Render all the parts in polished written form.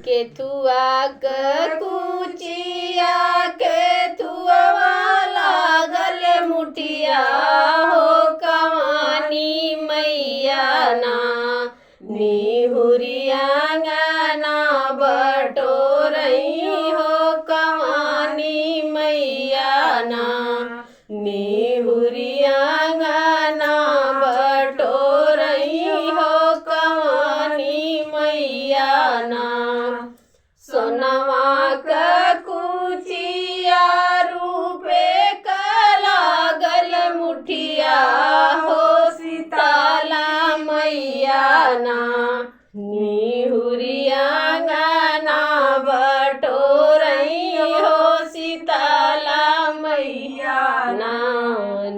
केथुआ क कुचिया केथुआ लागल मुठिया हो कवानी मैया ना निहुरिया गाना बटोरई हो कवानी मैया ना निहुरिया गाना बटोरई हो कवानी मैया ना सोनवा क कुचिया रूपे क लागल मुठिया हो सीताला मैया ना निहुरिया गाना बटोरई हो सीताला मैया ना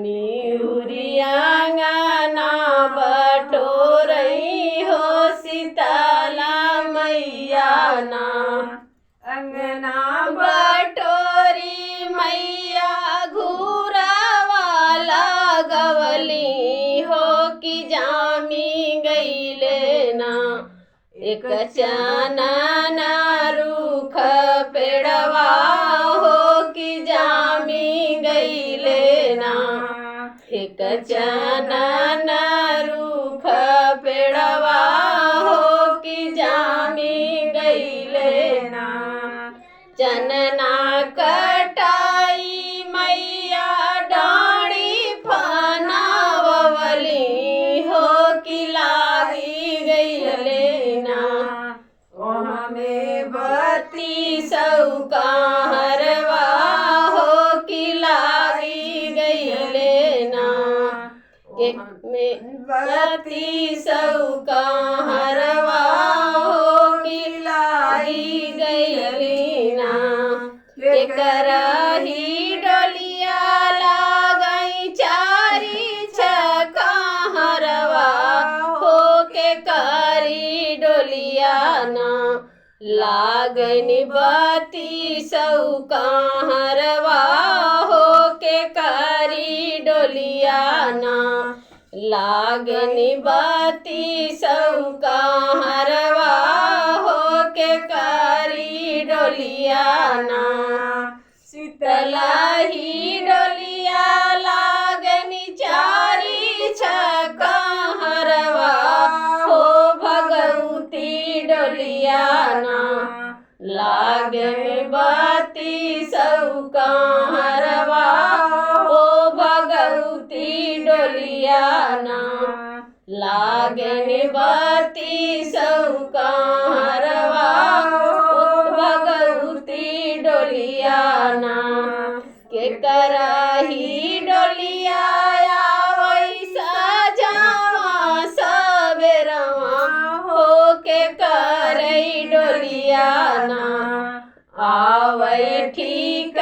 निहुरिया गाना बटोरई हो सीताला मैया ना अंगना बटोरी मैया घूरावाला गवली हो कि जामी गईले ना एक चानन रूख पेड़वा हो कि जामी गईले ना एक चानन रूख पेड़वा हो कि जामी गईले ना चनना कटाई मैया डाणी फनावली हो कि लागी गईले ना हमें बत्ती सौका हरवा हो कि लागी गईले ना में बत्ती सौका हरवा हो कि लागी गईली ना करही डोलिया लागई चारी छका हरवा हो के करी डोलिया ना लागन बत्ती सौका हरवा हो के करी डोलिया ना लागन बत्ती सौका हरवा हो के करी डोलिया ना शीतला ही डोलिया लागनी चारी छका हरवा हो भगवती डोलिया ना लागन बत्ती सौका हरवा हो भगवती डोलिया ना लागन बत्ती सौका हरवा हो भगवती डोलिया ना के करही डोलिया वैसा जावा सबेरवा हो के करई डोलिया ना आवै ठीक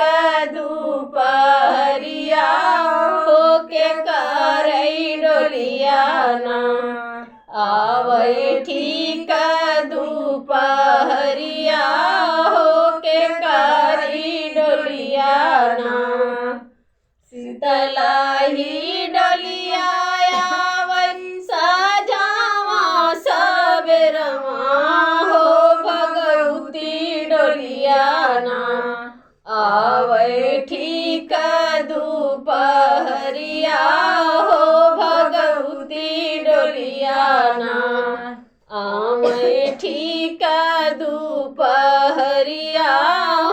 दुपहरिया हो के करई डोलिया ना आवै ठीक दुपहरिया हो के करी डोलिया ना शीतला ही डोलिया वैसा जावा सबेरवा हो भगवती डोलिया ना आवै ठीक दुपहरिया हो भगवती डोलिया ना आवै ठीक दुपहरिया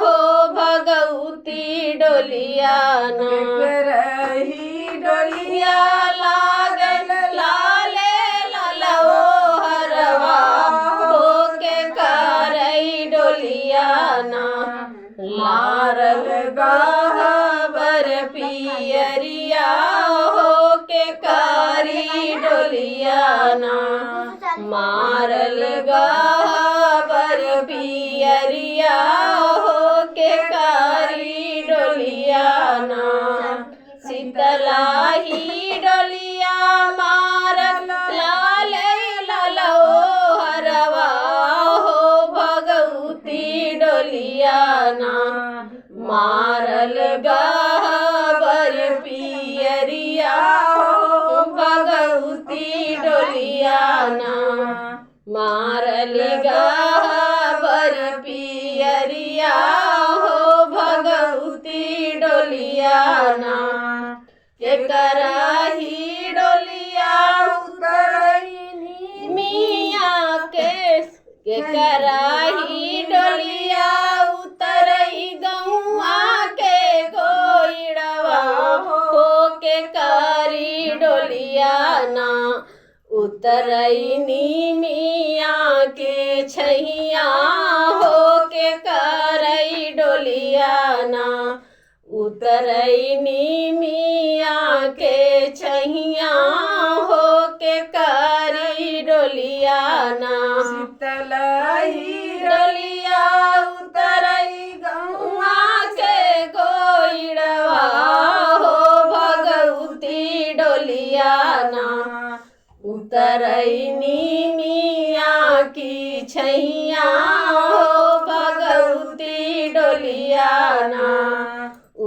हो भगवती डोलिया ना करही डोलिया लागल लाले ललवो हरवा हो के करई डोलिया ना लारल गहबर पियरिया हो के करी डोलिया ना मारल गहबर पियरिया हो के करी डोलिया ना शीतला ही डोलिया मारल लाले ललो हरवा हो भगवती डोलिया ना मारल गहबर पियरिया हो भगवती डोलिया ना मारल गहबर धरिया हो भगवती डोलिया ना के कराही डोलिया उतरई मिया के कराही डोलिया उतरई गौआ के गोइड़वा हो के करी डोलिया ना उतरई मिया के छैया हो के करई डोलिया ना उतरई मिया के छैया हो के करी डोलिया ना शीतलही डोलिया उतरई गौआ के गोइड़वा हो भगवती डोलिया ना उतरई मिया की छैया हो भगवती डोलिया ना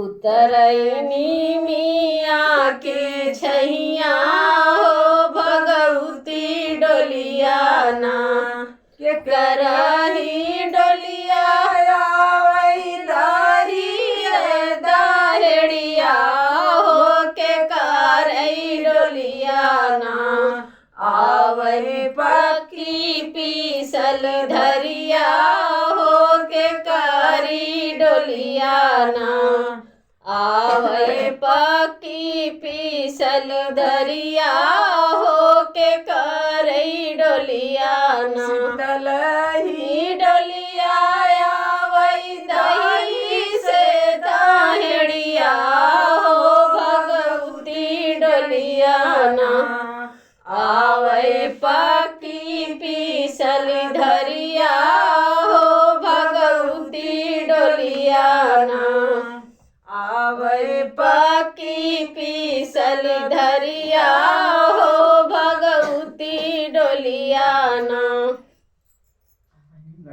उतरई मिया के छैया हो भगवती डोलिया ना के करही डोलिया आवई दारी दाहड़िया हो के करई डोलिया ना आवई पक्की पीसल धरिया हो के करी डोलिया ना आवई पक्की पीसल धरिया हो के करई डोलिया ना शीतलही डोलिया आवई दही से दाहड़िया हो भगवती डोलिया ना आवई पक्की पीसल धरिया हो भगवती डोलिया ना आवई पक्की पीसल धरिया हो भगवती डोलिया ना।